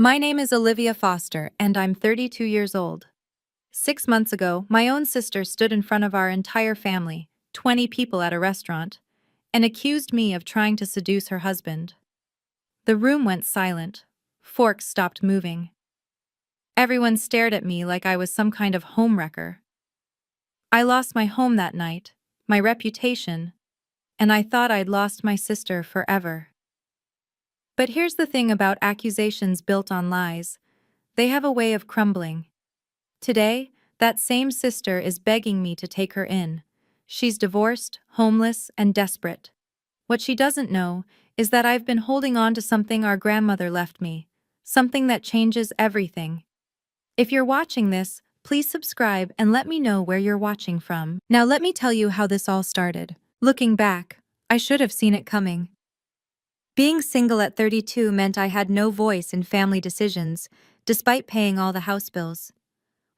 My name is Olivia Foster, and I'm 32 years old. 6 months ago, my own sister stood in front of our entire family, 20 people at a restaurant, and accused me of trying to seduce her husband. The room went silent. Forks stopped moving. Everyone stared at me like I was some kind of homewrecker. I lost my home that night, my reputation, and I thought I'd lost my sister forever. But here's the thing about accusations built on lies. They have a way of crumbling. Today, that same sister is begging me to take her in. She's divorced, homeless, and desperate. What she doesn't know is that I've been holding on to something our grandmother left me, something that changes everything. If you're watching this, please subscribe and let me know where you're watching from. Now let me tell you how this all started. Looking back, I should have seen it coming. Being single at 32 meant I had no voice in family decisions, despite paying all the house bills.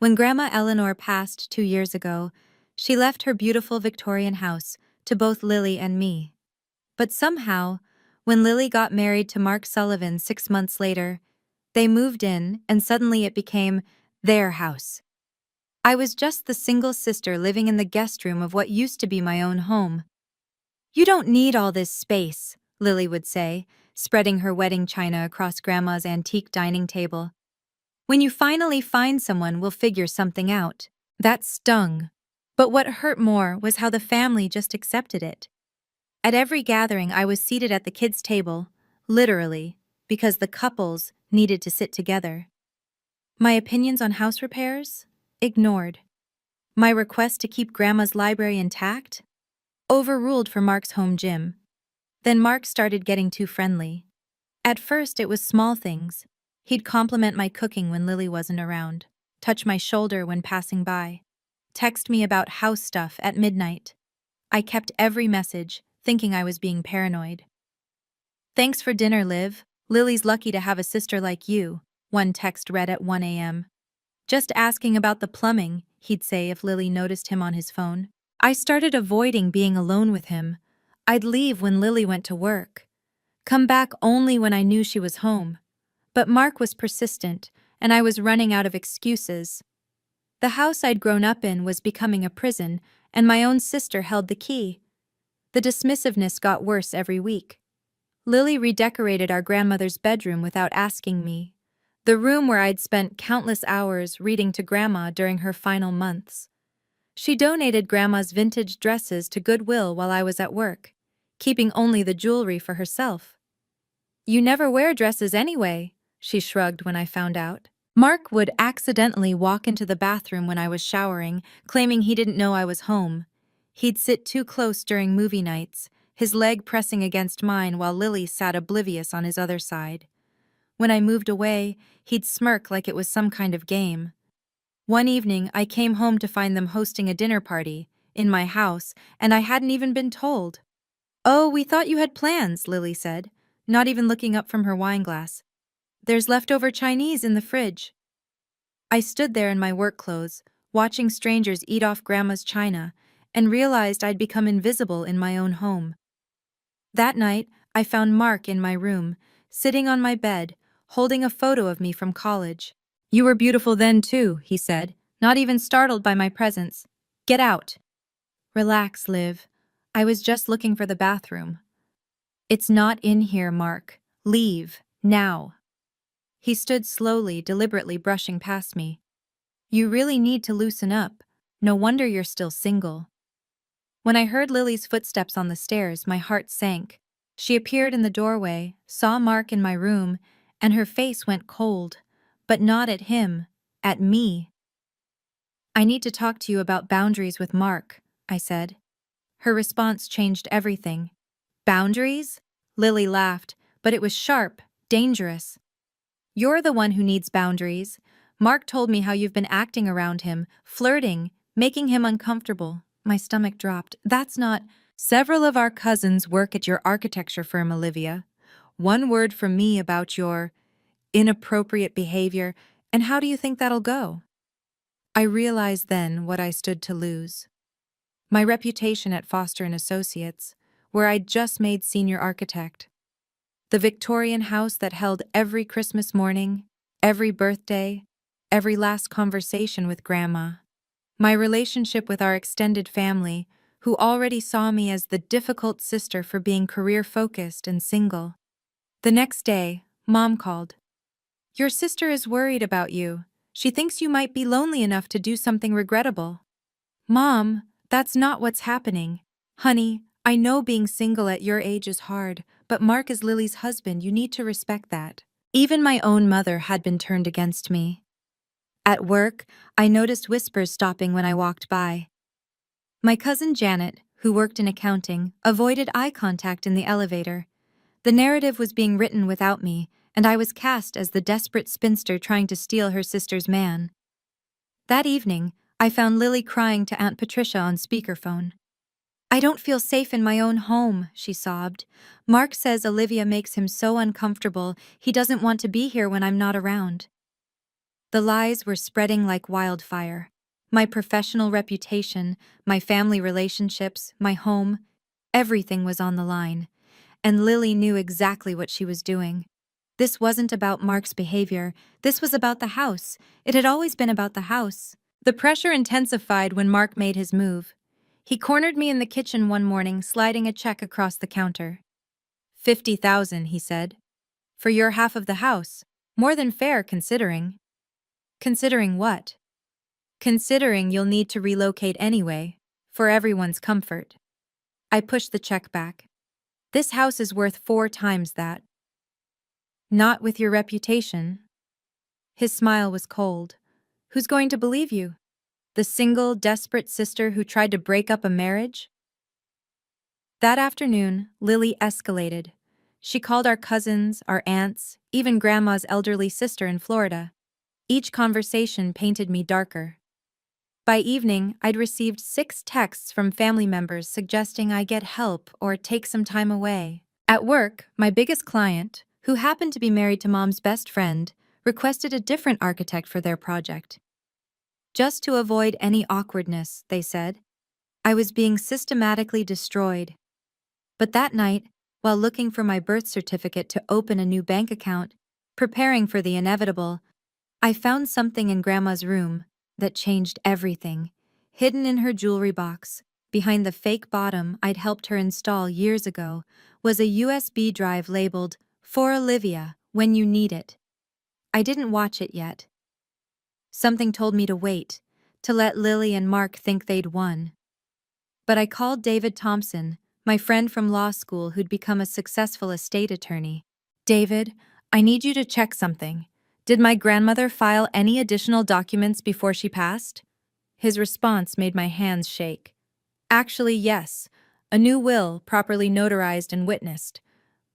When Grandma Eleanor passed 2 years ago, she left her beautiful Victorian house to both Lily and me. But somehow, when Lily got married to Mark Sullivan 6 months later, they moved in and suddenly it became their house. I was just the single sister living in the guest room of what used to be my own home. "You don't need all this space," Lily would say, spreading her wedding china across Grandma's antique dining table. "When you finally find someone, we'll figure something out." That stung. But what hurt more was how the family just accepted it. At every gathering, I was seated at the kids' table, literally, because the couples needed to sit together. My opinions on house repairs? Ignored. My request to keep Grandma's library intact? Overruled for Mark's home gym. Then Mark started getting too friendly. At first, it was small things. He'd compliment my cooking when Lily wasn't around, touch my shoulder when passing by, text me about house stuff at midnight. I kept every message, thinking I was being paranoid. "Thanks for dinner, Liv. Lily's lucky to have a sister like you," one text read at 1 a.m. "Just asking about the plumbing," he'd say if Lily noticed him on his phone. I started avoiding being alone with him. I'd leave when Lily went to work, come back only when I knew she was home. But Mark was persistent, and I was running out of excuses. The house I'd grown up in was becoming a prison, and my own sister held the key. The dismissiveness got worse every week. Lily redecorated our grandmother's bedroom without asking me, the room where I'd spent countless hours reading to Grandma during her final months. She donated Grandma's vintage dresses to Goodwill while I was at work, keeping only the jewelry for herself. "You never wear dresses anyway," she shrugged when I found out. Mark would accidentally walk into the bathroom when I was showering, claiming he didn't know I was home. He'd sit too close during movie nights, his leg pressing against mine while Lily sat oblivious on his other side. When I moved away, he'd smirk like it was some kind of game. One evening, I came home to find them hosting a dinner party in my house, and I hadn't even been told. "Oh, we thought you had plans," Lily said, not even looking up from her wineglass. "There's leftover Chinese in the fridge." I stood there in my work clothes, watching strangers eat off Grandma's china, and realized I'd become invisible in my own home. That night, I found Mark in my room, sitting on my bed, holding a photo of me from college. "You were beautiful then too," he said, not even startled by my presence. "Get out." "Relax, Liv. I was just looking for the bathroom." "It's not in here, Mark. Leave, now." He stood slowly, deliberately brushing past me. "You really need to loosen up. No wonder you're still single." When I heard Lily's footsteps on the stairs, my heart sank. She appeared in the doorway, saw Mark in my room, and her face went cold. But not at him, at me. "I need to talk to you about boundaries with Mark," I said. Her response changed everything. "Boundaries?" Lily laughed, but it was sharp, dangerous. "You're the one who needs boundaries. Mark told me how you've been acting around him, flirting, making him uncomfortable." My stomach dropped. "That's not—" "Several of our cousins work at your architecture firm, Olivia. One word from me about your inappropriate behavior, and how do you think that'll go?" I realized then what I stood to lose. My reputation at Foster & Associates, where I'd just made senior architect. The Victorian house that held every Christmas morning, Every birthday, every last conversation with Grandma. My relationship with our extended family, who already saw me as the difficult sister for being career-focused and single. The next day, Mom called. "Your sister is worried about you. She thinks you might be lonely enough to do something regrettable." Mom, that's not what's happening. Honey, I know being single at your age is hard, but Mark is Lily's husband. You need to respect that. Even my own mother had been turned against me. At work, I noticed whispers stopping when I walked by. My cousin Janet, who worked in accounting, avoided eye contact in the elevator. The narrative was being written without me, and I was cast as the desperate spinster trying to steal her sister's man. That evening, I found Lily crying to Aunt Patricia on speakerphone. "I don't feel safe in my own home," she sobbed. "Mark says Olivia makes him so uncomfortable, he doesn't want to be here when I'm not around." The lies were spreading like wildfire. My professional reputation, my family relationships, my home, everything was on the line. And Lily knew exactly what she was doing. This wasn't about Mark's behavior, this was about the house. It had always been about the house. The pressure intensified when Mark made his move. He cornered me in the kitchen one morning, sliding a check across the counter. 50,000, he said. "For your half of the house. More than fair, considering." "Considering what?" "Considering you'll need to relocate anyway, for everyone's comfort." I pushed the check back. "This house is worth 4 times that." "Not with your reputation." His smile was cold. "Who's going to believe you? The single, desperate sister who tried to break up a marriage?" That afternoon, Lily escalated. She called our cousins, our aunts, even Grandma's elderly sister in Florida. Each conversation painted me darker. By evening, I'd received 6 texts from family members suggesting I get help or take some time away. At work, my biggest client, who happened to be married to Mom's best friend, requested a different architect for their project. Just to avoid any awkwardness, they said. I was being systematically destroyed. But that night, while looking for my birth certificate to open a new bank account, preparing for the inevitable, I found something in Grandma's room that changed everything. Hidden in her jewelry box, behind the fake bottom I'd helped her install years ago, was a USB drive labeled, "For Olivia, when you need it." I didn't watch it yet. Something told me to wait, to let Lily and Mark think they'd won. But I called David Thompson, my friend from law school who'd become a successful estate attorney. "David, I need you to check something. Did my grandmother file any additional documents before she passed?" His response made my hands shake. "Actually, yes. A new will, properly notarized and witnessed.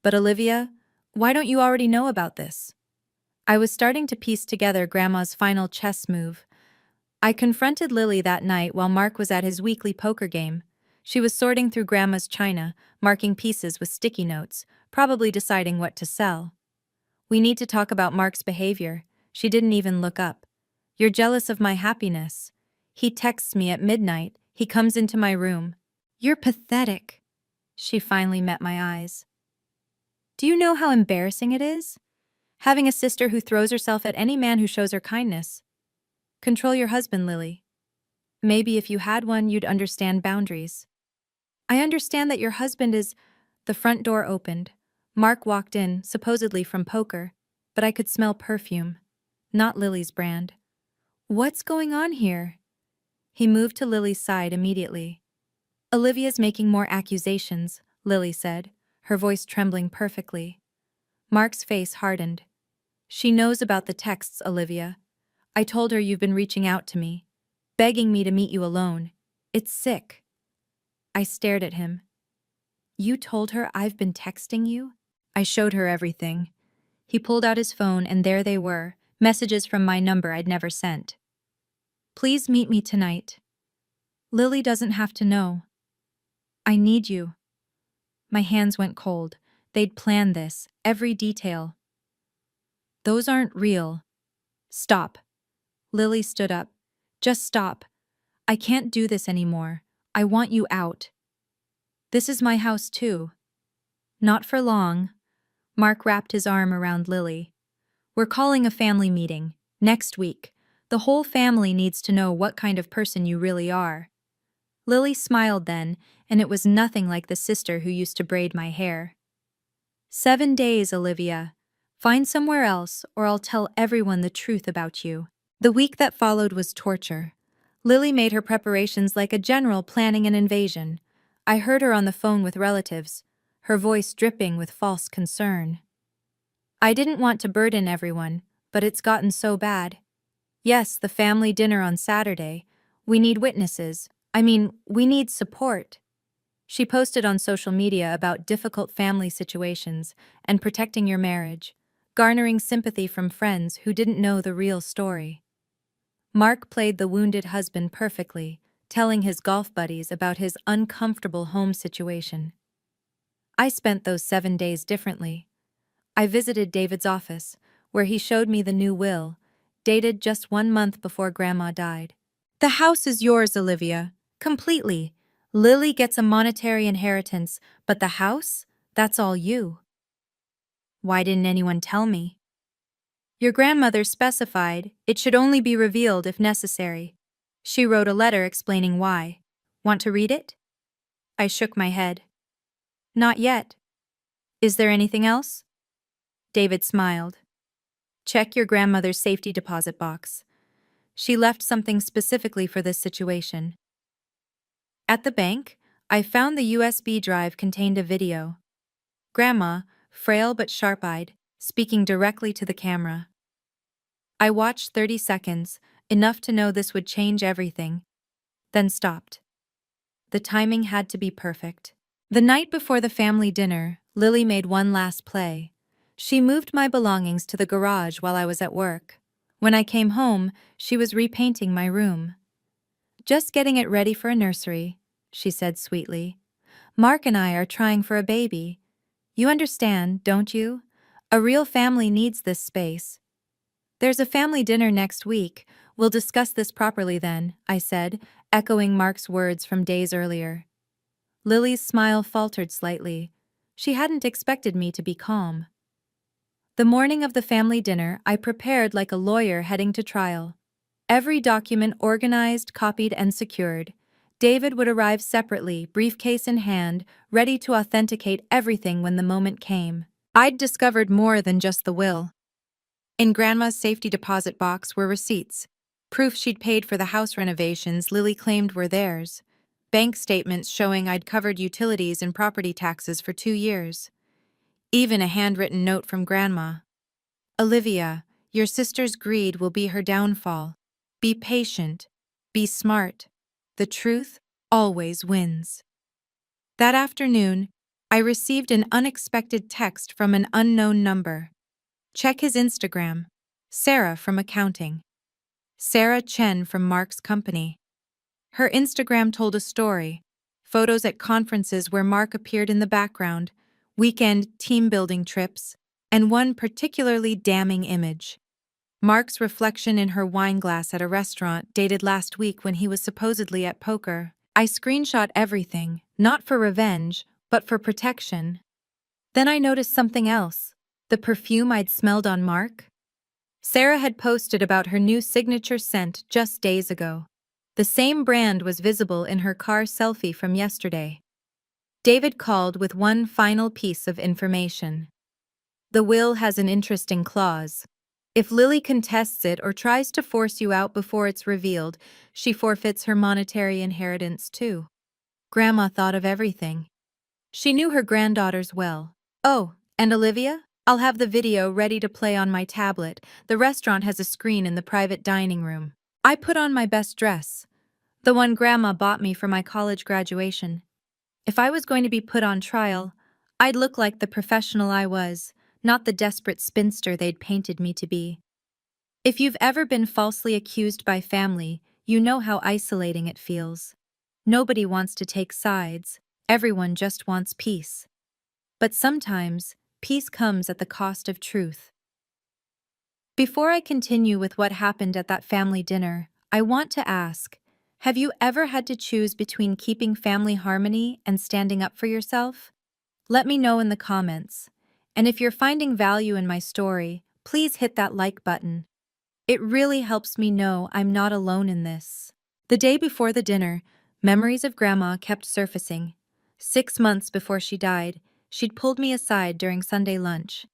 But Olivia, why don't you already know about this?" I was starting to piece together Grandma's final chess move. I confronted Lily that night while Mark was at his weekly poker game. She was sorting through Grandma's china, marking pieces with sticky notes, probably deciding what to sell. "We need to talk about Mark's behavior." She didn't even look up. "You're jealous of my happiness. He texts me at midnight. He comes into my room." "You're pathetic." She finally met my eyes. "Do you know how embarrassing it is? Having a sister who throws herself at any man who shows her kindness. Control your husband, Lily. Maybe if you had one, you'd understand boundaries." "I understand that your husband is—" The front door opened. Mark walked in, supposedly from poker, but I could smell perfume. Not Lily's brand. "What's going on here?" He moved to Lily's side immediately. "Olivia's making more accusations," Lily said, her voice trembling perfectly. Mark's face hardened. "She knows about the texts, Olivia. I told her you've been reaching out to me, begging me to meet you alone. It's sick." I stared at him. "You told her I've been texting you?" I showed her everything. He pulled out his phone and there they were, messages from my number I'd never sent. "Please meet me tonight. Lily doesn't have to know. I need you." My hands went cold. They'd planned this, every detail. "Those aren't real." "Stop." Lily stood up. "Just stop. I can't do this anymore. I want you out." "This is my house too." "Not for long." Mark wrapped his arm around Lily. We're calling a family meeting. Next week. The whole family needs to know what kind of person you really are. Lily smiled then, and it was nothing like the sister who used to braid my hair. 7 days, Olivia. Find somewhere else, or I'll tell everyone the truth about you. The week that followed was torture. Lily made her preparations like a general planning an invasion. I heard her on the phone with relatives, her voice dripping with false concern. I didn't want to burden everyone, but it's gotten so bad. Yes, the family dinner on Saturday. We need witnesses. We need support. She posted on social media about difficult family situations and protecting your marriage, garnering sympathy from friends who didn't know the real story. Mark played the wounded husband perfectly, telling his golf buddies about his uncomfortable home situation. I spent those 7 days differently. I visited David's office, where he showed me the new will, dated just 1 month before Grandma died. The house is yours, Olivia, completely. Lily gets a monetary inheritance, but the house? That's all you. Why didn't anyone tell me? Your grandmother specified it should only be revealed if necessary. She wrote a letter explaining why. Want to read it? I shook my head. Not yet. Is there anything else? David smiled. Check your grandmother's safety deposit box. She left something specifically for this situation. At the bank, I found the USB drive contained a video. Grandma, frail but sharp-eyed, speaking directly to the camera. I watched 30 seconds, enough to know this would change everything, then stopped. The timing had to be perfect. The night before the family dinner, Lily made one last play. She moved my belongings to the garage while I was at work. When I came home, she was repainting my room. Just getting it ready for a nursery, she said sweetly. Mark and I are trying for a baby. You understand, don't you? A real family needs this space. There's a family dinner next week. We'll discuss this properly then, I said, echoing Mark's words from days earlier. Lily's smile faltered slightly. She hadn't expected me to be calm. The morning of the family dinner, I prepared like a lawyer heading to trial. Every document organized, copied, and secured. David would arrive separately, briefcase in hand, ready to authenticate everything when the moment came. I'd discovered more than just the will. In Grandma's safety deposit box were receipts, proof she'd paid for the house renovations Lily claimed were theirs, bank statements showing I'd covered utilities and property taxes for 2 years. Even a handwritten note from Grandma. Olivia, your sister's greed will be her downfall. Be patient. Be smart. The truth always wins. That afternoon, I received an unexpected text from an unknown number. Check his Instagram. Sarah from accounting. Sarah Chen from Mark's company. Her Instagram told a story. Photos at conferences where Mark appeared in the background, weekend team-building trips, and one particularly damning image. Mark's reflection in her wine glass at a restaurant dated last week when he was supposedly at poker. I screenshot everything, not for revenge, but for protection. Then I noticed something else. The perfume I'd smelled on Mark? Sarah had posted about her new signature scent just days ago. The same brand was visible in her car selfie from yesterday. David called with one final piece of information. The will has an interesting clause. If Lily contests it or tries to force you out before it's revealed, she forfeits her monetary inheritance too. Grandma thought of everything. She knew her granddaughters well. Oh, and Olivia? I'll have the video ready to play on my tablet. The restaurant has a screen in the private dining room. I put on my best dress, the one Grandma bought me for my college graduation. If I was going to be put on trial, I'd look like the professional I was, not the desperate spinster they'd painted me to be. If you've ever been falsely accused by family, you know how isolating it feels. Nobody wants to take sides, everyone just wants peace. But sometimes, peace comes at the cost of truth. Before I continue with what happened at that family dinner, I want to ask, have you ever had to choose between keeping family harmony and standing up for yourself? Let me know in the comments. And if you're finding value in my story, please hit that like button. It really helps me know I'm not alone in this. The day before the dinner, memories of Grandma kept surfacing. 6 months before she died, she'd pulled me aside during Sunday lunch.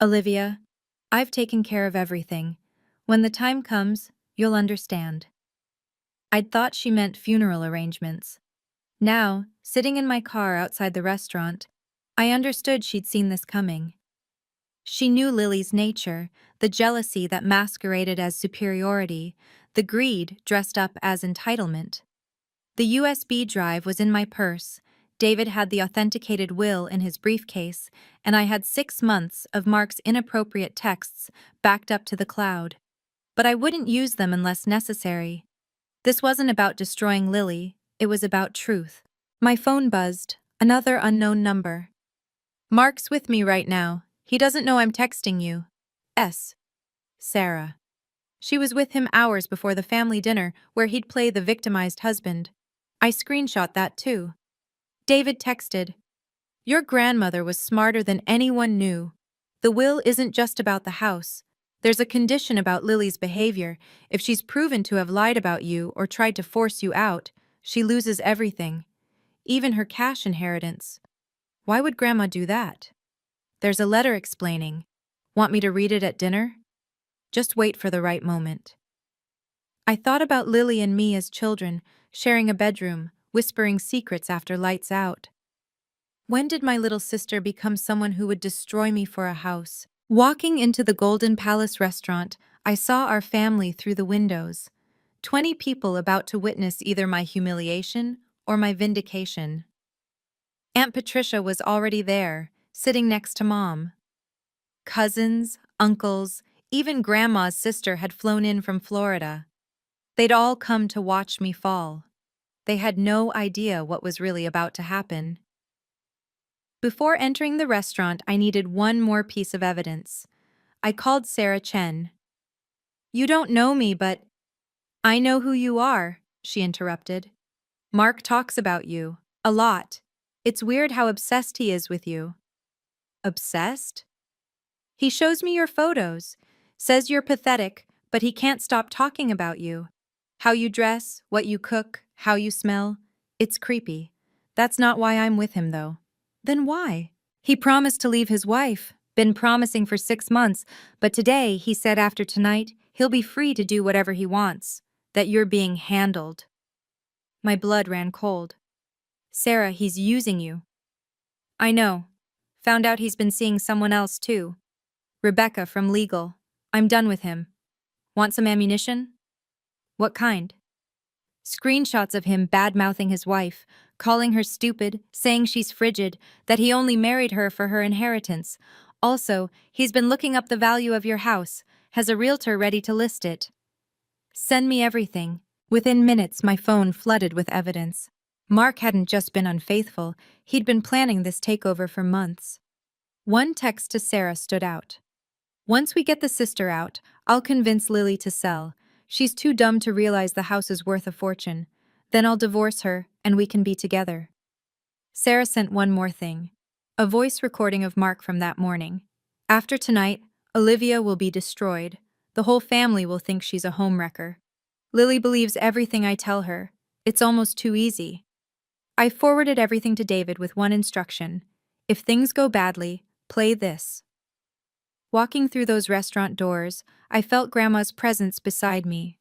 Olivia, I've taken care of everything. When the time comes, you'll understand. I'd thought she meant funeral arrangements. Now, sitting in my car outside the restaurant, I understood she'd seen this coming. She knew Lily's nature, the jealousy that masqueraded as superiority, the greed dressed up as entitlement. The USB drive was in my purse, David had the authenticated will in his briefcase, and I had 6 months of Mark's inappropriate texts backed up to the cloud. But I wouldn't use them unless necessary. This wasn't about destroying Lily, it was about truth. My phone buzzed, another unknown number. Mark's with me right now. He doesn't know I'm texting you. S. Sarah. She was with him hours before the family dinner where he'd play the victimized husband. I screenshot that too. David texted, "Your grandmother was smarter than anyone knew. The will isn't just about the house. There's a condition about Lily's behavior. If she's proven to have lied about you or tried to force you out, she loses everything. Even her cash inheritance. Why would Grandma do that? There's a letter explaining. Want me to read it at dinner? Just wait for the right moment." I thought about Lily and me as children, sharing a bedroom, whispering secrets after lights out. When did my little sister become someone who would destroy me for a house? Walking into the Golden Palace restaurant, I saw our family through the windows. 20 people about to witness either my humiliation or my vindication. Aunt Patricia was already there, sitting next to Mom. Cousins, uncles, even Grandma's sister had flown in from Florida. They'd all come to watch me fall. They had no idea what was really about to happen. Before entering the restaurant, I needed one more piece of evidence. I called Sarah Chen. "You don't know me, but—" "I know who you are," she interrupted. "Mark talks about you. A lot. It's weird how obsessed he is with you." "Obsessed?" "He shows me your photos. Says you're pathetic, but he can't stop talking about you. How you dress, what you cook, how you smell. It's creepy. That's not why I'm with him, though." "Then why?" "He promised to leave his wife. Been promising for 6 months, but today he said after tonight he'll be free to do whatever he wants. That you're being handled." My blood ran cold. "Sarah, he's using you." "I know. Found out he's been seeing someone else too. Rebecca from legal. I'm done with him. Want some ammunition?" "What kind?" Screenshots of him bad-mouthing his wife, calling her stupid, saying she's frigid, that he only married her for her inheritance. Also, he's been looking up the value of your house, has a realtor ready to list it. Send me everything. Within minutes, my phone flooded with evidence. Mark hadn't just been unfaithful, he'd been planning this takeover for months. One text to Sarah stood out. "Once we get the sister out, I'll convince Lily to sell. She's too dumb to realize the house is worth a fortune. Then I'll divorce her, and we can be together." Sarah sent one more thing. A voice recording of Mark from that morning. "After tonight, Olivia will be destroyed. The whole family will think she's a homewrecker. Lily believes everything I tell her. It's almost too easy." I forwarded everything to David with one instruction. "If things go badly, play this." Walking through those restaurant doors, I felt Grandma's presence beside me.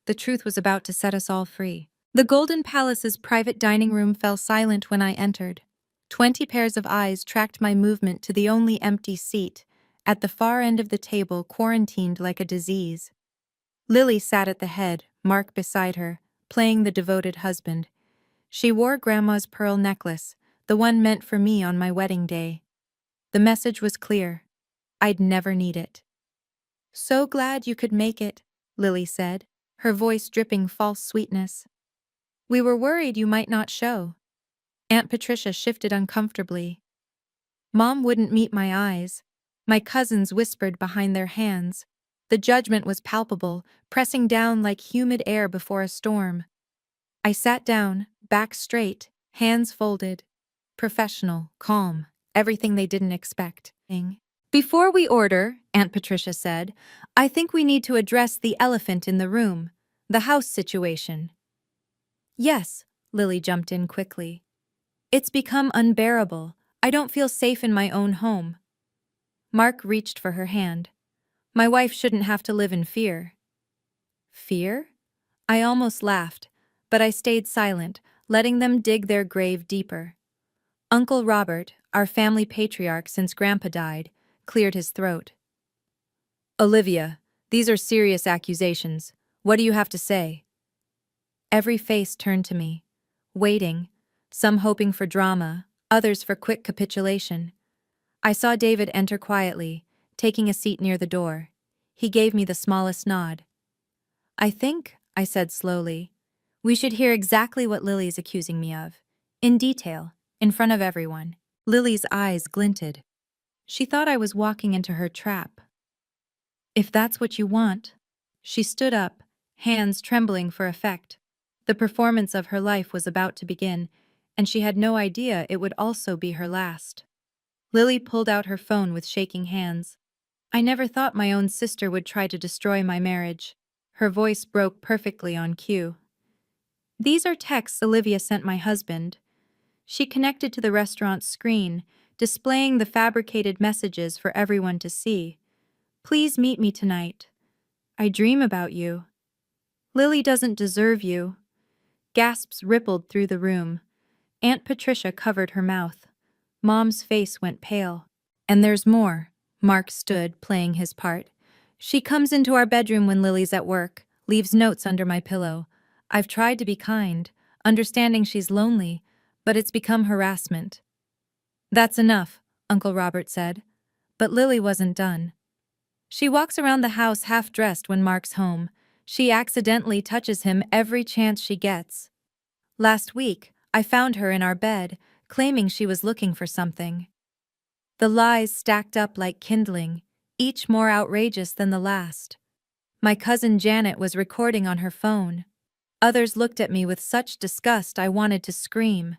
The truth was about to set us all free. The Golden Palace's private dining room fell silent when I entered. 20 pairs of eyes tracked my movement to the only empty seat, at the far end of the table, quarantined like a disease. Lily sat at the head, Mark beside her, playing the devoted husband. She wore Grandma's pearl necklace, the one meant for me on my wedding day. The message was clear. I'd never need it. "So glad you could make it," Lily said, her voice dripping false sweetness. "We were worried you might not show." Aunt Patricia shifted uncomfortably. Mom wouldn't meet my eyes. My cousins whispered behind their hands. The judgment was palpable, pressing down like humid air before a storm. I sat down, back straight, hands folded. Professional, calm, everything they didn't expect. Before we order, Aunt Patricia said, I think we need to address the elephant in the room, the house situation. Yes, Lily jumped in quickly. It's become unbearable. I don't feel safe in my own home. Mark reached for her hand. My wife shouldn't have to live in fear. Fear? I almost laughed, but I stayed silent, letting them dig their grave deeper. Uncle Robert, our family patriarch since Grandpa died, cleared his throat. Olivia, these are serious accusations. What do you have to say? Every face turned to me, waiting, some hoping for drama, others for quick capitulation. I saw David enter quietly, taking a seat near the door. He gave me the smallest nod. I think, I said slowly, we should hear exactly what Lily's accusing me of. In detail, in front of everyone. Lily's eyes glinted. She thought I was walking into her trap. If that's what you want. She stood up, hands trembling for effect. The performance of her life was about to begin, and she had no idea it would also be her last. Lily pulled out her phone with shaking hands. I never thought my own sister would try to destroy my marriage. Her voice broke perfectly on cue. These are texts Olivia sent my husband. She connected to the restaurant's screen, displaying the fabricated messages for everyone to see. Please meet me tonight. I dream about you. Lily doesn't deserve you. Gasps rippled through the room. Aunt Patricia covered her mouth. Mom's face went pale. And there's more. Mark stood, playing his part. She comes into our bedroom when Lily's at work, leaves notes under my pillow. I've tried to be kind, understanding she's lonely, but it's become harassment. That's enough, Uncle Robert said. But Lily wasn't done. She walks around the house half-dressed when Mark's home. She accidentally touches him every chance she gets. Last week, I found her in our bed, claiming she was looking for something. The lies stacked up like kindling, each more outrageous than the last. My cousin Janet was recording on her phone. Others looked at me with such disgust I wanted to scream.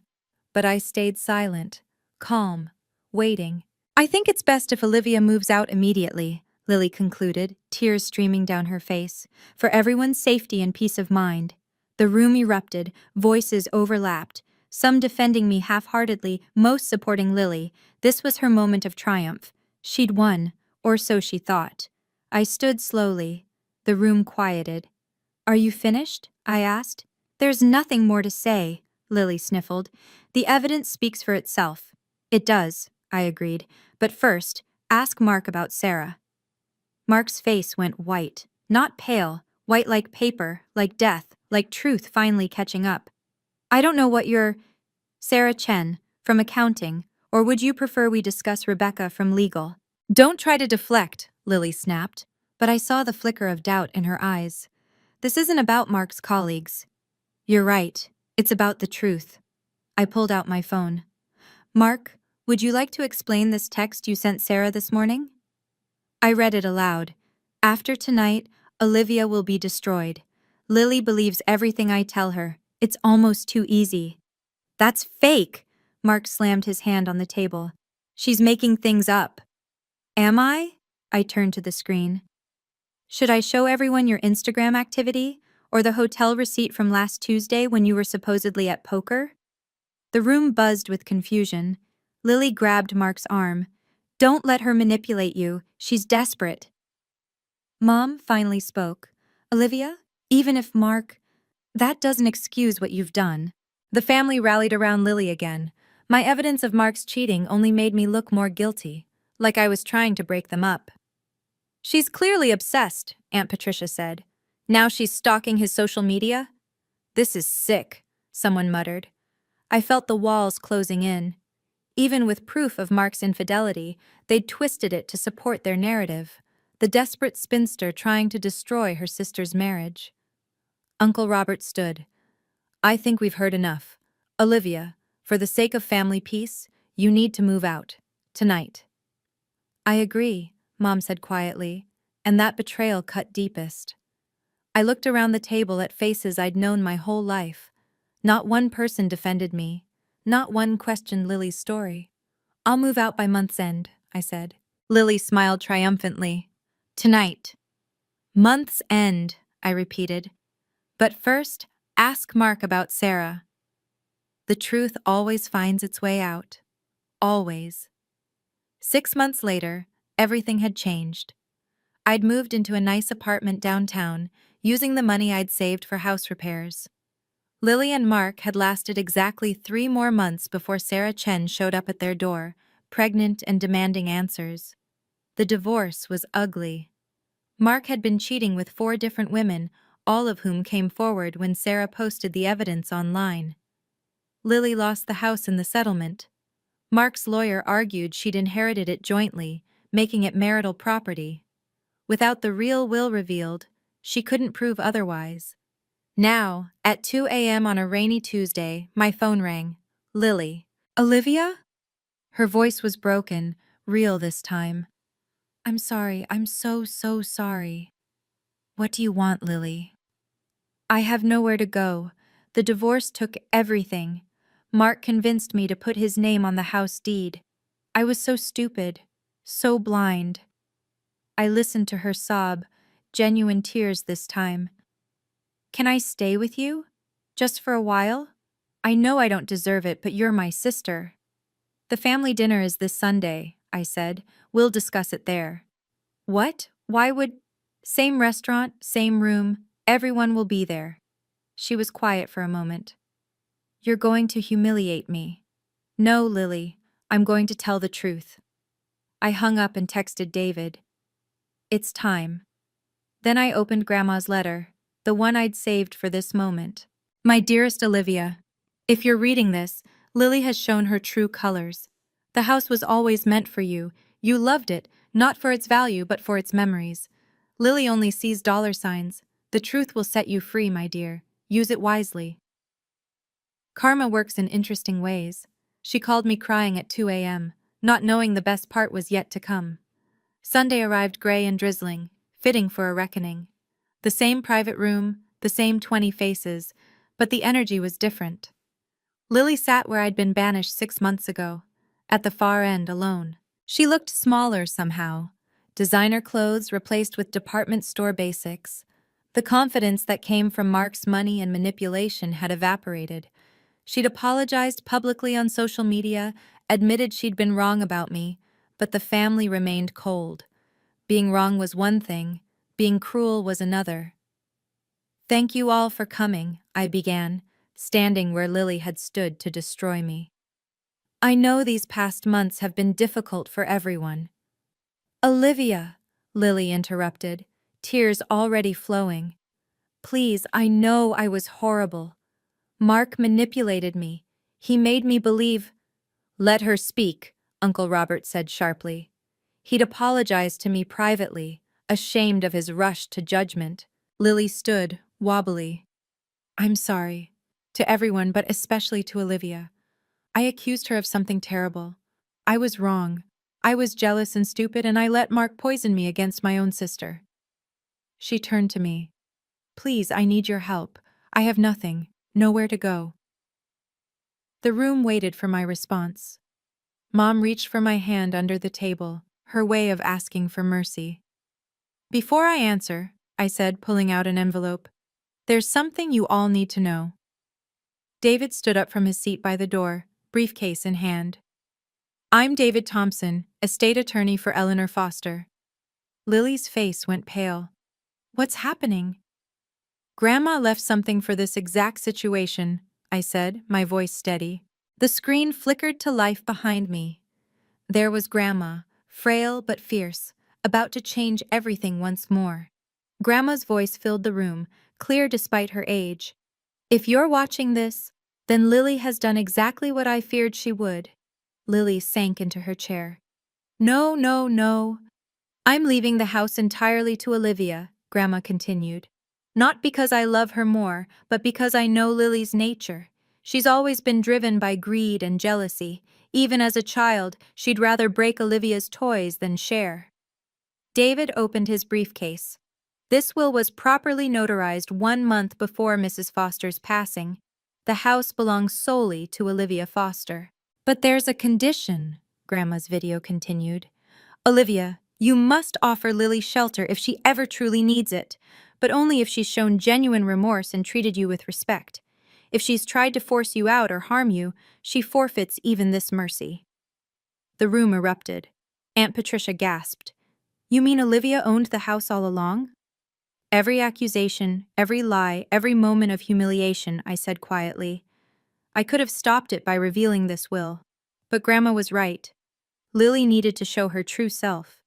But I stayed silent, calm, waiting. I think it's best if Olivia moves out immediately, Lily concluded, tears streaming down her face, for everyone's safety and peace of mind. The room erupted, voices overlapped, some defending me half-heartedly, most supporting Lily. This was her moment of triumph. She'd won, or so she thought. I stood slowly. The room quieted. Are you finished? I asked. There's nothing more to say, Lily sniffled. The evidence speaks for itself. It does, I agreed. But first, ask Mark about Sarah. Mark's face went white. Not pale, white like paper, like death, like truth finally catching up. I don't know what you're... Sarah Chen, from accounting, or would you prefer we discuss Rebecca from legal? Don't try to deflect, Lily snapped, but I saw the flicker of doubt in her eyes. This isn't about Mark's colleagues. You're right, it's about the truth. I pulled out my phone. Mark, would you like to explain this text you sent Sarah this morning? I read it aloud. After tonight, Olivia will be destroyed. Lily believes everything I tell her. It's almost too easy. That's fake, Mark slammed his hand on the table. She's making things up. Am I? I turned to the screen. Should I show everyone your Instagram activity, or the hotel receipt from last Tuesday when you were supposedly at poker? The room buzzed with confusion. Lily grabbed Mark's arm. Don't let her manipulate you. She's desperate. Mom finally spoke. Olivia, even if Mark... That doesn't excuse what you've done. The family rallied around Lily again. My evidence of Mark's cheating only made me look more guilty, like I was trying to break them up. She's clearly obsessed, Aunt Patricia said. Now she's stalking his social media? This is sick, someone muttered. I felt the walls closing in. Even with proof of Mark's infidelity, they'd twisted it to support their narrative. The desperate spinster trying to destroy her sister's marriage. Uncle Robert stood. I think we've heard enough. Olivia, for the sake of family peace, you need to move out. Tonight. I agree, Mom said quietly, and that betrayal cut deepest. I looked around the table at faces I'd known my whole life. Not one person defended me. Not one questioned Lily's story. I'll move out by month's end, I said. Lily smiled triumphantly. Tonight. Month's end, I repeated. But first, ask Mark about Sarah. The truth always finds its way out. Always. 6 months later, everything had changed. I'd moved into a nice apartment downtown, using the money I'd saved for house repairs. Lily and Mark had lasted exactly 3 more months before Sarah Chen showed up at their door, pregnant and demanding answers. The divorce was ugly. Mark had been cheating with 4 different women, all of whom came forward when Sarah posted the evidence online. Lily lost the house in the settlement. Mark's lawyer argued she'd inherited it jointly, making it marital property. Without the real will revealed, she couldn't prove otherwise. Now, at 2 a.m. on a rainy Tuesday, my phone rang. Lily. Olivia? Her voice was broken, real this time. I'm sorry, I'm so sorry. What do you want, Lily? I have nowhere to go. The divorce took everything. Mark convinced me to put his name on the house deed. I was so stupid, so blind. I listened to her sob, genuine tears this time. Can I stay with you? Just for a while? I know I don't deserve it, but you're my sister. The family dinner is this Sunday, I said. We'll discuss it there. What? Why would... Same restaurant, same room, everyone will be there. She was quiet for a moment. You're going to humiliate me. No, Lily, I'm going to tell the truth. I hung up and texted David. It's time. Then I opened Grandma's letter, the one I'd saved for this moment. My dearest Olivia, if you're reading this, Lily has shown her true colors. The house was always meant for you. You loved it, not for its value but for its memories. Lily only sees dollar signs. The truth will set you free, my dear. Use it wisely. Karma works in interesting ways. She called me crying at 2 a.m., not knowing the best part was yet to come. Sunday arrived gray and drizzling, fitting for a reckoning. The same private room, the same 20 faces, but the energy was different. Lily sat where I'd been banished 6 months ago, at the far end alone. She looked smaller somehow, designer clothes replaced with department store basics. The confidence that came from Mark's money and manipulation had evaporated. She'd apologized publicly on social media, admitted she'd been wrong about me, but the family remained cold. Being wrong was one thing, being cruel was another. Thank you all for coming, I began, standing where Lily had stood to destroy me. I know these past months have been difficult for everyone. Olivia, Lily interrupted, tears already flowing. Please, I know I was horrible. Mark manipulated me. He made me believe... Let her speak, Uncle Robert said sharply. He'd apologized to me privately, ashamed of his rush to judgment. Lily stood, wobbly. I'm sorry. To everyone, but especially to Olivia. I accused her of something terrible. I was wrong. I was jealous and stupid, and I let Mark poison me against my own sister. She turned to me. Please, I need your help. I have nothing, nowhere to go. The room waited for my response. Mom reached for my hand under the table, her way of asking for mercy. Before I answer, I said, pulling out an envelope, there's something you all need to know. David stood up from his seat by the door, briefcase in hand. I'm David Thompson, estate attorney for Eleanor Foster. Lily's face went pale. What's happening? Grandma left something for this exact situation, I said, my voice steady. The screen flickered to life behind me. There was Grandma, frail but fierce, about to change everything once more. Grandma's voice filled the room, clear despite her age. If you're watching this, then Lily has done exactly what I feared she would. Lily sank into her chair. No, no, no. I'm leaving the house entirely to Olivia, Grandma continued. Not because I love her more, but because I know Lily's nature. She's always been driven by greed and jealousy. Even as a child, she'd rather break Olivia's toys than share. David opened his briefcase. This will was properly notarized 1 month before Mrs. Foster's passing. The house belongs solely to Olivia Foster. But there's a condition, Grandma's video continued. Olivia, you must offer Lily shelter if she ever truly needs it, but only if she's shown genuine remorse and treated you with respect. If she's tried to force you out or harm you, she forfeits even this mercy." The room erupted. Aunt Patricia gasped. "You mean Olivia owned the house all along?" "Every accusation, every lie, every moment of humiliation," I said quietly. "I could have stopped it by revealing this will. But Grandma was right. Lily needed to show her true self."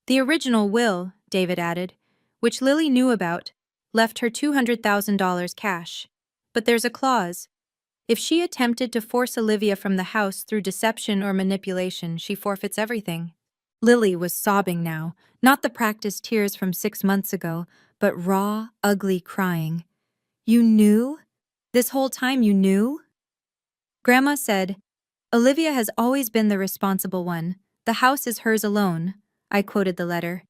"The original will," David added, "which Lily knew about, left her $200,000 cash. But there's a clause. If she attempted to force Olivia from the house through deception or manipulation, she forfeits everything." Lily was sobbing now, not the practiced tears from 6 months ago, but raw, ugly crying. "You knew? This whole time you knew?" Grandma said, "Olivia has always been the responsible one. The house is hers alone." I quoted the letter.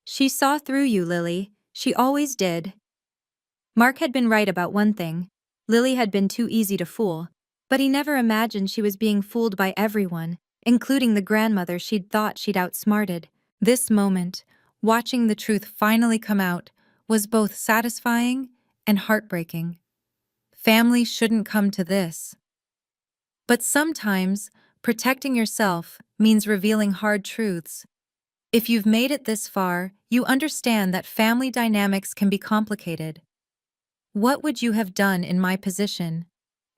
"She saw through you, Lily. She always did." Mark had been right about one thing. Lily had been too easy to fool, but he never imagined she was being fooled by everyone, including the grandmother she'd outsmarted. This moment, watching the truth finally come out, was both satisfying and heartbreaking. Family shouldn't come to this. But sometimes, protecting yourself means revealing hard truths. If you've made it this far, you understand that family dynamics can be complicated. What would you have done in my position?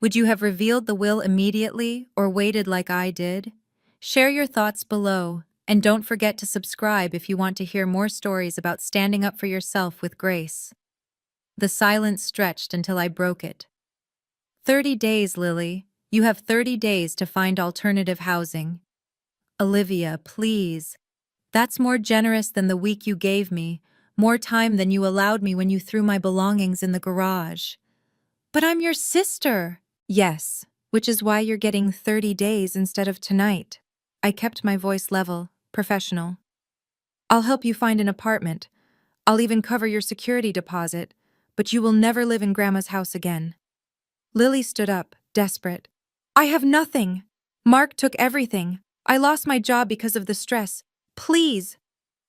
Would you have revealed the will immediately or waited like I did? Share your thoughts below, and don't forget to subscribe if you want to hear more stories about standing up for yourself with grace. The silence stretched until I broke it. 30 days, Lily. You have 30 days to find alternative housing. Olivia, please. That's more generous than the week you gave me, more time than you allowed me when you threw my belongings in the garage. But I'm your sister. Yes, which is why you're getting 30 days instead of tonight. I kept my voice level, professional. I'll help you find an apartment. I'll even cover your security deposit, but you will never live in Grandma's house again. Lily stood up, desperate. I have nothing. Mark took everything. I lost my job because of the stress. Please.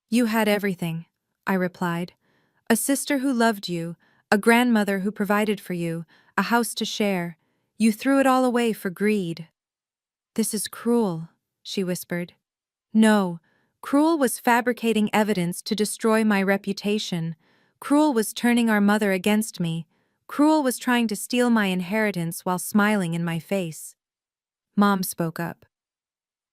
You had everything, I replied. A sister who loved you, a grandmother who provided for you, a house to share. You threw it all away for greed. This is cruel, she whispered. No, cruel was fabricating evidence to destroy my reputation. Cruel was turning our mother against me. Cruel was trying to steal my inheritance while smiling in my face. Mom spoke up.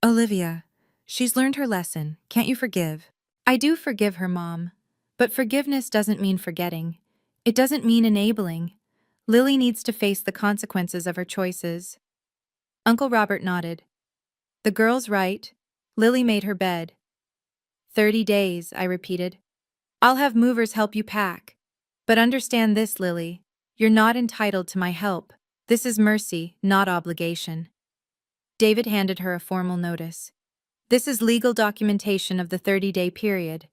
Olivia, she's learned her lesson. Can't you forgive? I do forgive her, Mom. But forgiveness doesn't mean forgetting. It doesn't mean enabling. Lily needs to face the consequences of her choices. Uncle Robert nodded. The girl's right. Lily made her bed. 30 days, I repeated. I'll have movers help you pack. But understand this, Lily. You're not entitled to my help. This is mercy, not obligation. David handed her a formal notice. This is legal documentation of the 30-day period.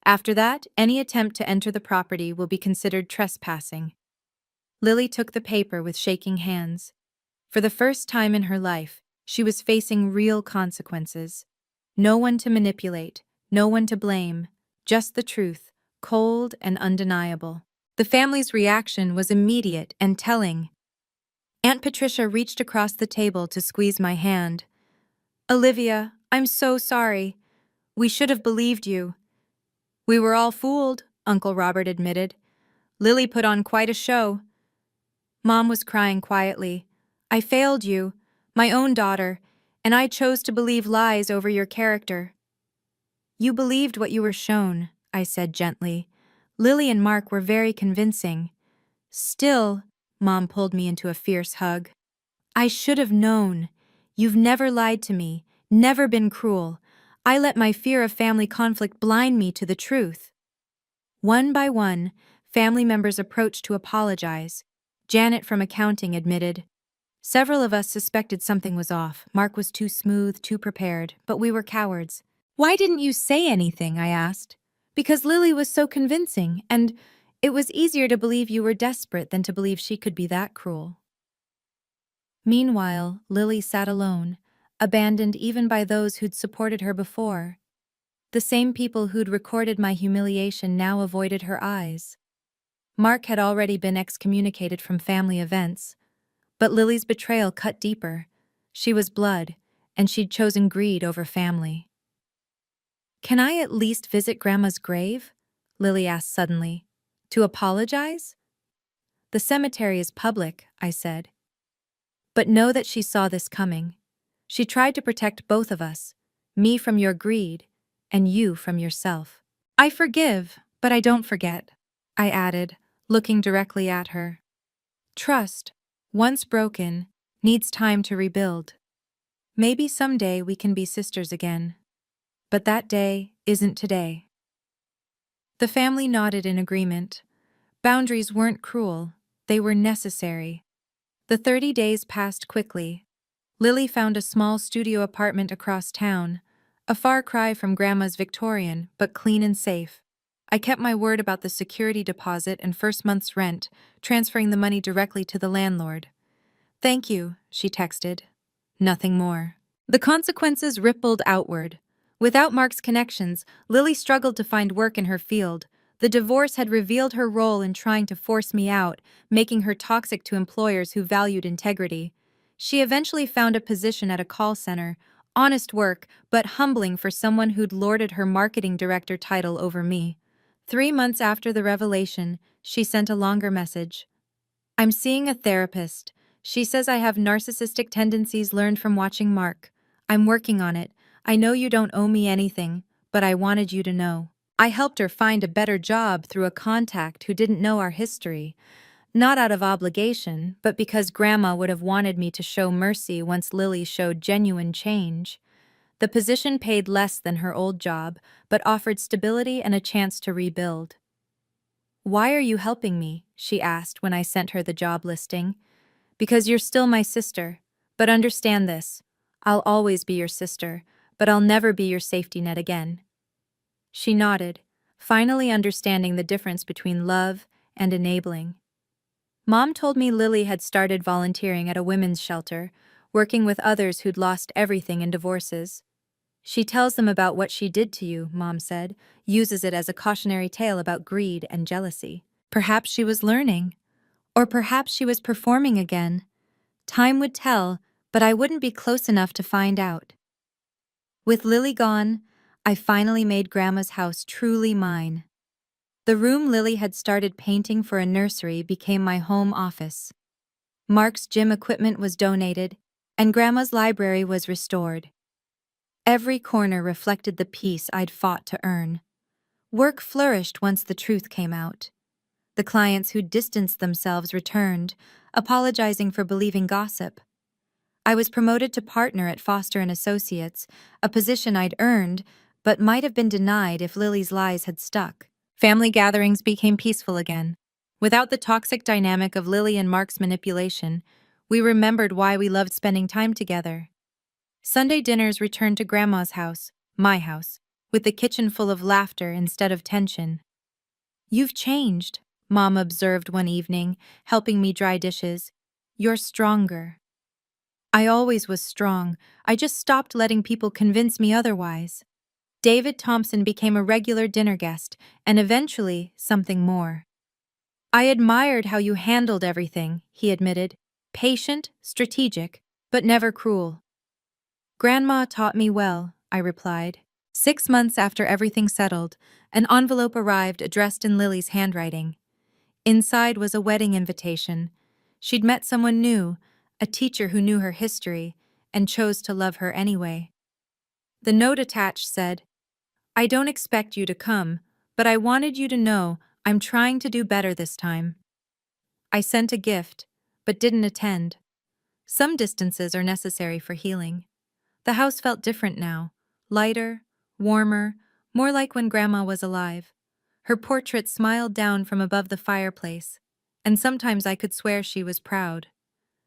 After that, any attempt to enter the property will be considered trespassing. Lily took the paper with shaking hands. For the first time in her life, she was facing real consequences. No one to manipulate, no one to blame, just the truth, cold and undeniable. The family's reaction was immediate and telling. Aunt Patricia reached across the table to squeeze my hand. Olivia, I'm so sorry. We should have believed you. We were all fooled, Uncle Robert admitted. Lily put on quite a show. Mom was crying quietly. I failed you, my own daughter, and I chose to believe lies over your character. You believed what you were shown, I said gently. Lily and Mark were very convincing. Still, Mom pulled me into a fierce hug. I should have known. You've never lied to me, never been cruel. I let my fear of family conflict blind me to the truth. One by one, family members approached to apologize. Janet from accounting admitted. Several of us suspected something was off. Mark was too smooth, too prepared, but we were cowards. Why didn't you say anything? I asked. Because Lily was so convincing, and it was easier to believe you were desperate than to believe she could be that cruel. Meanwhile, Lily sat alone, abandoned even by those who'd supported her before. The same people who'd recorded my humiliation now avoided her eyes. Mark had already been excommunicated from family events, but Lily's betrayal cut deeper. She was blood, and she'd chosen greed over family. "Can I at least visit Grandma's grave?" Lily asked suddenly. "To apologize?" "The cemetery is public," I said. "But know that she saw this coming. She tried to protect both of us, me from your greed, and you from yourself." "I forgive, but I don't forget," I added, looking directly at her. "Trust, once broken, needs time to rebuild. Maybe someday we can be sisters again. But that day isn't today." The family nodded in agreement. Boundaries weren't cruel, they were necessary. The 30 days passed quickly. Lily found a small studio apartment across town, a far cry from Grandma's Victorian, but clean and safe. I kept my word about the security deposit and first month's rent, transferring the money directly to the landlord. "Thank you," she texted. Nothing more. The consequences rippled outward. Without Mark's connections, Lily struggled to find work in her field. The divorce had revealed her role in trying to force me out, making her toxic to employers who valued integrity. She eventually found a position at a call center, honest work, but humbling for someone who'd lorded her marketing director title over me. 3 months after the revelation, she sent a longer message. "I'm seeing a therapist. She says I have narcissistic tendencies learned from watching Mark. I'm working on it. I know you don't owe me anything, but I wanted you to know." I helped her find a better job through a contact who didn't know our history, not out of obligation, but because Grandma would have wanted me to show mercy once Lily showed genuine change. The position paid less than her old job, but offered stability and a chance to rebuild. "Why are you helping me?" she asked when I sent her the job listing. "Because you're still my sister. But understand this. I'll always be your sister, but I'll never be your safety net again." She nodded, finally understanding the difference between love and enabling. Mom told me Lily had started volunteering at a women's shelter, working with others who'd lost everything in divorces. "She tells them about what she did to you," Mom said, uses it as a cautionary tale about greed and jealousy. Perhaps she was learning. Or perhaps she was performing again. Time would tell, but I wouldn't be close enough to find out. With Lily gone, I finally made Grandma's house truly mine. The room Lily had started painting for a nursery became my home office. Mark's gym equipment was donated, and Grandma's library was restored. Every corner reflected the peace I'd fought to earn. Work flourished once the truth came out. The clients who distanced themselves returned, apologizing for believing gossip. I was promoted to partner at Foster and Associates, a position I'd earned, but might have been denied if Lily's lies had stuck. Family gatherings became peaceful again. Without the toxic dynamic of Lily and Mark's manipulation, we remembered why we loved spending time together. Sunday dinners returned to Grandma's house, my house, with the kitchen full of laughter instead of tension. "You've changed," Mom observed one evening, helping me dry dishes. "You're stronger." I always was strong, I just stopped letting people convince me otherwise. David Thompson became a regular dinner guest, and eventually, something more. "I admired how you handled everything," he admitted. "Patient, strategic, but never cruel." "Grandma taught me well," I replied. 6 months after everything settled, an envelope arrived addressed in Lily's handwriting. Inside was a wedding invitation. She'd met someone new, a teacher who knew her history, and chose to love her anyway. The note attached said, "I don't expect you to come, but I wanted you to know I'm trying to do better this time." I sent a gift, but didn't attend. Some distances are necessary for healing. The house felt different now, lighter, warmer, more like when Grandma was alive. Her portrait smiled down from above the fireplace, and sometimes I could swear she was proud.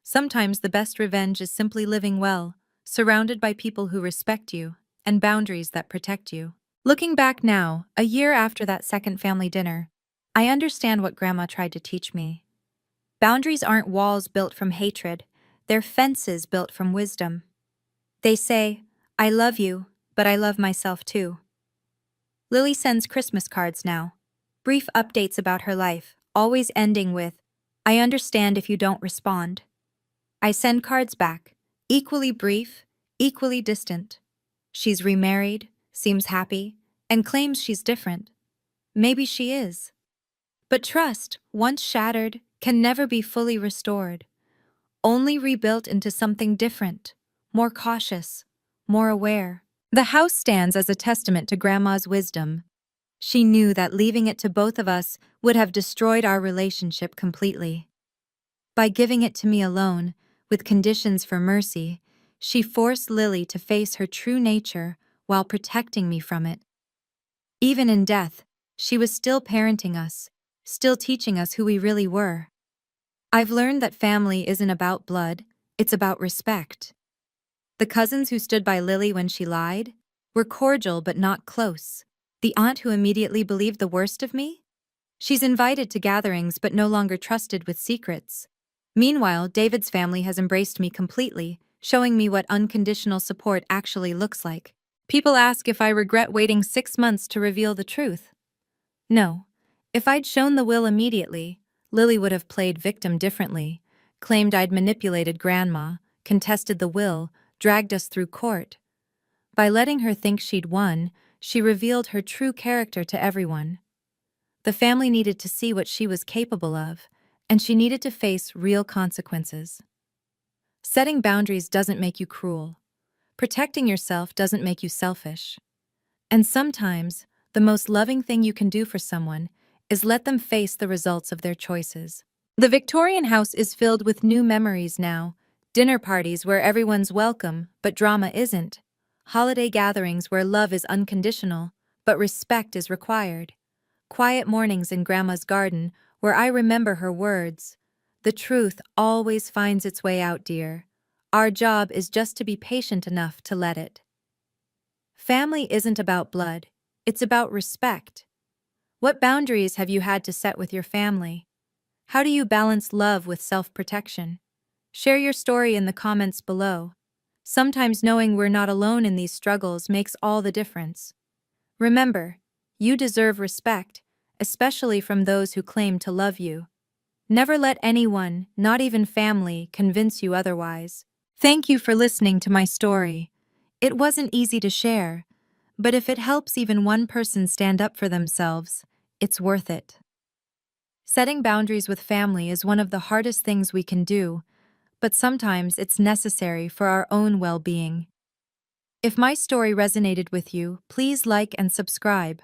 Sometimes the best revenge is simply living well, surrounded by people who respect you, and boundaries that protect you. Looking back now, a year after that second family dinner, I understand what Grandma tried to teach me. Boundaries aren't walls built from hatred, they're fences built from wisdom. They say, "I love you, but I love myself too." Lily sends Christmas cards now. Brief updates about her life, always ending with, "I understand if you don't respond." I send cards back, equally brief, equally distant. She's remarried, seems happy, and claims she's different. Maybe she is. But trust, once shattered, can never be fully restored, only rebuilt into something different, more cautious, more aware. The house stands as a testament to Grandma's wisdom. She knew that leaving it to both of us would have destroyed our relationship completely. By giving it to me alone, with conditions for mercy, she forced Lily to face her true nature while protecting me from it. Even in death, she was still parenting us, still teaching us who we really were. I've learned that family isn't about blood, it's about respect. The cousins who stood by Lily when she lied were cordial but not close. The aunt who immediately believed the worst of me? She's invited to gatherings but no longer trusted with secrets. Meanwhile, David's family has embraced me completely, showing me what unconditional support actually looks like. People ask if I regret waiting 6 months to reveal the truth. No. If I'd shown the will immediately, Lily would have played victim differently, claimed I'd manipulated Grandma, contested the will, dragged us through court. By letting her think she'd won, she revealed her true character to everyone. The family needed to see what she was capable of, and she needed to face real consequences. Setting boundaries doesn't make you cruel. Protecting yourself doesn't make you selfish. And sometimes, the most loving thing you can do for someone is let them face the results of their choices. The Victorian house is filled with new memories now. Dinner parties where everyone's welcome, but drama isn't. Holiday gatherings where love is unconditional, but respect is required. Quiet mornings in Grandma's garden where I remember her words. The truth always finds its way out, dear. Our job is just to be patient enough to let it. Family isn't about blood, it's about respect. What boundaries have you had to set with your family? How do you balance love with self-protection? Share your story in the comments below. Sometimes knowing we're not alone in these struggles makes all the difference. Remember, you deserve respect, especially from those who claim to love you. Never let anyone, not even family, convince you otherwise. Thank you for listening to my story. It wasn't easy to share, but if it helps even one person stand up for themselves, it's worth it. Setting boundaries with family is one of the hardest things we can do, but sometimes it's necessary for our own well-being. If my story resonated with you, please like and subscribe.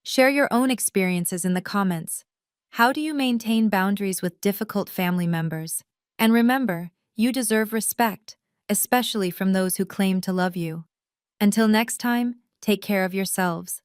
Share your own experiences in the comments. How do you maintain boundaries with difficult family members? And remember, you deserve respect, especially from those who claim to love you. Until next time, take care of yourselves.